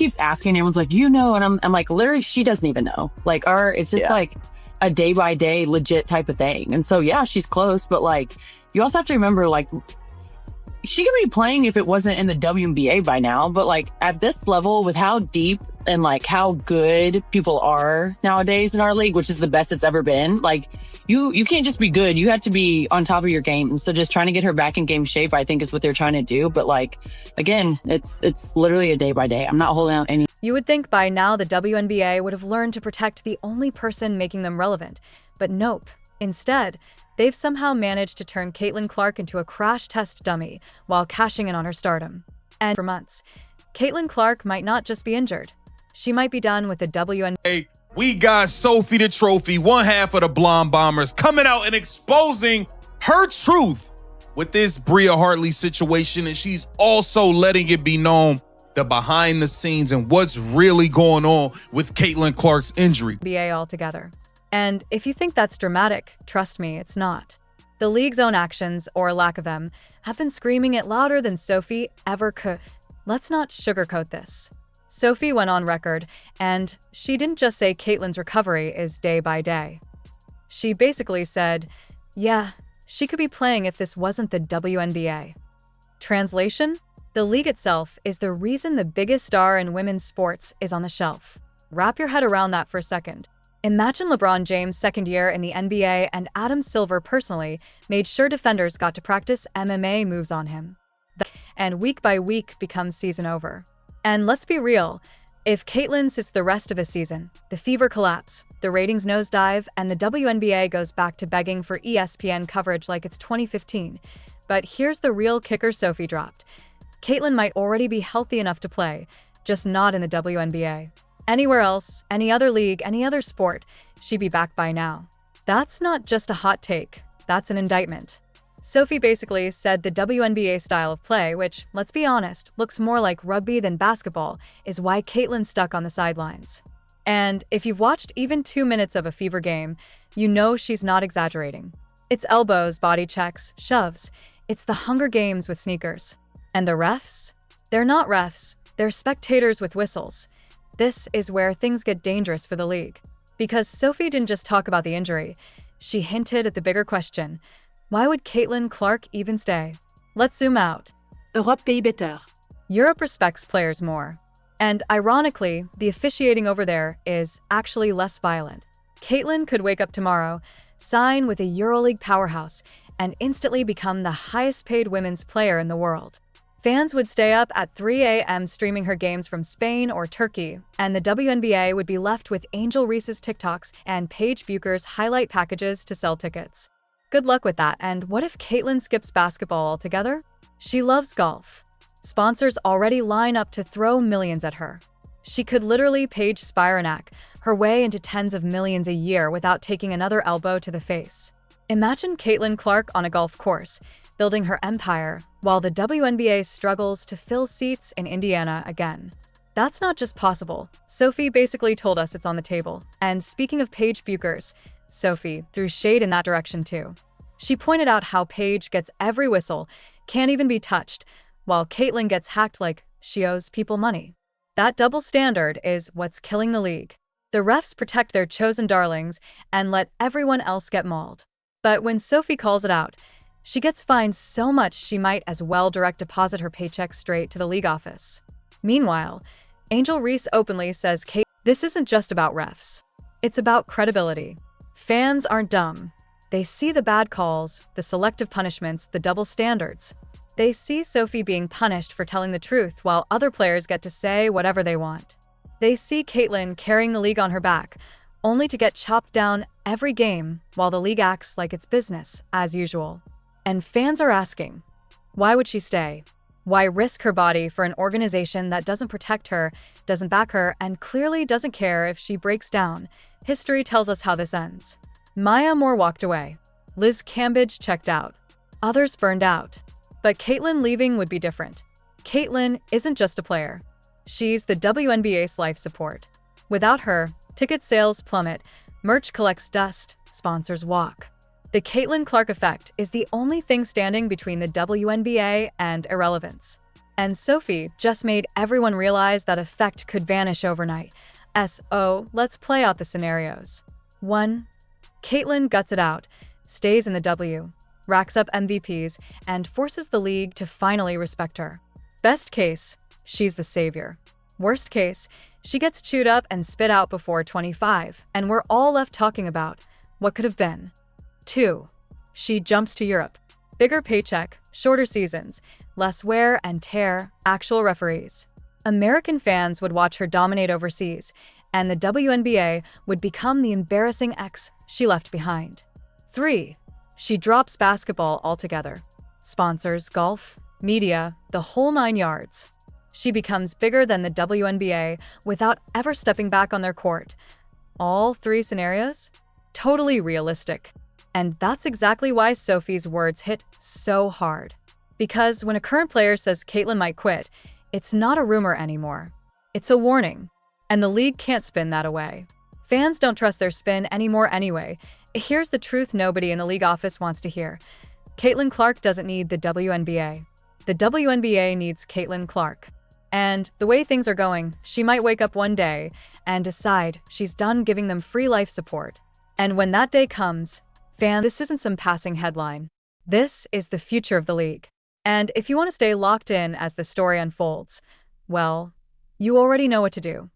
keeps asking, everyone's like, and I'm like, literally, she doesn't even know. Like, it's just like a day by day legit type of thing. And so, yeah, she's close, but like, you also have to remember, like, she could be playing if it wasn't in the WNBA by now, but like at this level, with how deep and like how good people are nowadays in our league, which is the best it's ever been, like you can't just be good. You have to be on top of your game. And so just trying to get her back in game shape, I think, is what they're trying to do. But like, again, it's literally a day by day. I'm not holding out any. You would think by now the WNBA would have learned to protect the only person making them relevant, but nope. Instead, they've somehow managed to turn Caitlin Clark into a crash test dummy while cashing in on her stardom. And for months, Caitlin Clark might not just be injured. She might be done with the WNBA. Hey, we got Sophie the Trophy, one half of the Blonde Bombers, coming out and exposing her truth with this Bria Hartley situation. And she's also letting it be known the behind the scenes and what's really going on with Caitlin Clark's injury. NBA altogether. And if you think that's dramatic, trust me, it's not. The league's own actions, or lack of them, have been screaming it louder than Sophie ever could. Let's not sugarcoat this. Sophie went on record, and she didn't just say Caitlin's recovery is day by day. She basically said, yeah, she could be playing if this wasn't the WNBA. Translation? The league itself is the reason the biggest star in women's sports is on the shelf. Wrap your head around that for a second. Imagine LeBron James' second year in the NBA and Adam Silver personally made sure defenders got to practice MMA moves on him. And week by week becomes season over. And let's be real, if Caitlin sits the rest of the season, the fever collapse, the ratings nosedive, and the WNBA goes back to begging for ESPN coverage like it's 2015. But here's the real kicker Sophie dropped. Caitlin might already be healthy enough to play, just not in the WNBA. Anywhere else, any other league, any other sport, she'd be back by now. That's not just a hot take, that's an indictment. Sophie basically said the WNBA style of play, which, let's be honest, looks more like rugby than basketball, is why Caitlin's stuck on the sidelines. And if you've watched even 2 minutes of a Fever game, you know she's not exaggerating. It's elbows, body checks, shoves. It's the Hunger Games with sneakers. And the refs? They're not refs, they're spectators with whistles. This is where things get dangerous for the league. Because Sophie didn't just talk about the injury, she hinted at the bigger question. Why would Caitlin Clark even stay? Let's zoom out. Europe paye better. Europe respects players more. And ironically, the officiating over there is actually less violent. Caitlin could wake up tomorrow, sign with a EuroLeague powerhouse, and instantly become the highest paid women's player in the world. Fans would stay up at 3 a.m. streaming her games from Spain or Turkey, and the WNBA would be left with Angel Reese's TikToks and Paige Bucher's highlight packages to sell tickets. Good luck with that, and what if Caitlin skips basketball altogether? She loves golf. Sponsors already line up to throw millions at her. She could literally Paige Spiranak her way into tens of millions a year without taking another elbow to the face. Imagine Caitlin Clark on a golf course, building her empire, while the WNBA struggles to fill seats in Indiana again. That's not just possible. Sophie basically told us it's on the table. And speaking of Paige Buchers, Sophie threw shade in that direction too. She pointed out how Paige gets every whistle, can't even be touched, while Caitlin gets hacked like she owes people money. That double standard is what's killing the league. The refs protect their chosen darlings and let everyone else get mauled. But when Sophie calls it out, she gets fined so much she might as well direct deposit her paycheck straight to the league office. Meanwhile, Angel Reese openly says this isn't just about refs. It's about credibility. Fans aren't dumb. They see the bad calls, the selective punishments, the double standards. They see Sophie being punished for telling the truth while other players get to say whatever they want. They see Caitlin carrying the league on her back, only to get chopped down every game while the league acts like it's business, as usual. And fans are asking, why would she stay? Why risk her body for an organization that doesn't protect her, doesn't back her, and clearly doesn't care if she breaks down? History tells us how this ends. Maya Moore walked away. Liz Cambage checked out. Others burned out. But Caitlin leaving would be different. Caitlin isn't just a player. She's the WNBA's life support. Without her, ticket sales plummet, merch collects dust, sponsors walk. The Caitlin Clark effect is the only thing standing between the WNBA and irrelevance. And Sophie just made everyone realize that effect could vanish overnight. So, let's play out the scenarios. 1. Caitlyn guts it out, stays in the W, racks up MVPs, and forces the league to finally respect her. Best case, she's the savior. Worst case, she gets chewed up and spit out before 25, and we're all left talking about what could have been. 2. She jumps to Europe. Bigger paycheck, shorter seasons, less wear and tear, actual referees. American fans would watch her dominate overseas, and the WNBA would become the embarrassing ex she left behind. 3. She drops basketball altogether. Sponsors, golf, media, the whole 9 yards. She becomes bigger than the WNBA without ever stepping back on their court. All 3 scenarios? Totally realistic. And that's exactly why Sophie's words hit so hard. Because when a current player says Caitlyn might quit, it's not a rumor anymore. It's a warning. And the league can't spin that away. Fans don't trust their spin anymore anyway. Here's the truth nobody in the league office wants to hear. Caitlin Clark doesn't need the WNBA. The WNBA needs Caitlin Clark. And the way things are going, she might wake up one day and decide she's done giving them free life support. And when that day comes, fans, this isn't some passing headline. This is the future of the league. And if you want to stay locked in as the story unfolds, well, you already know what to do.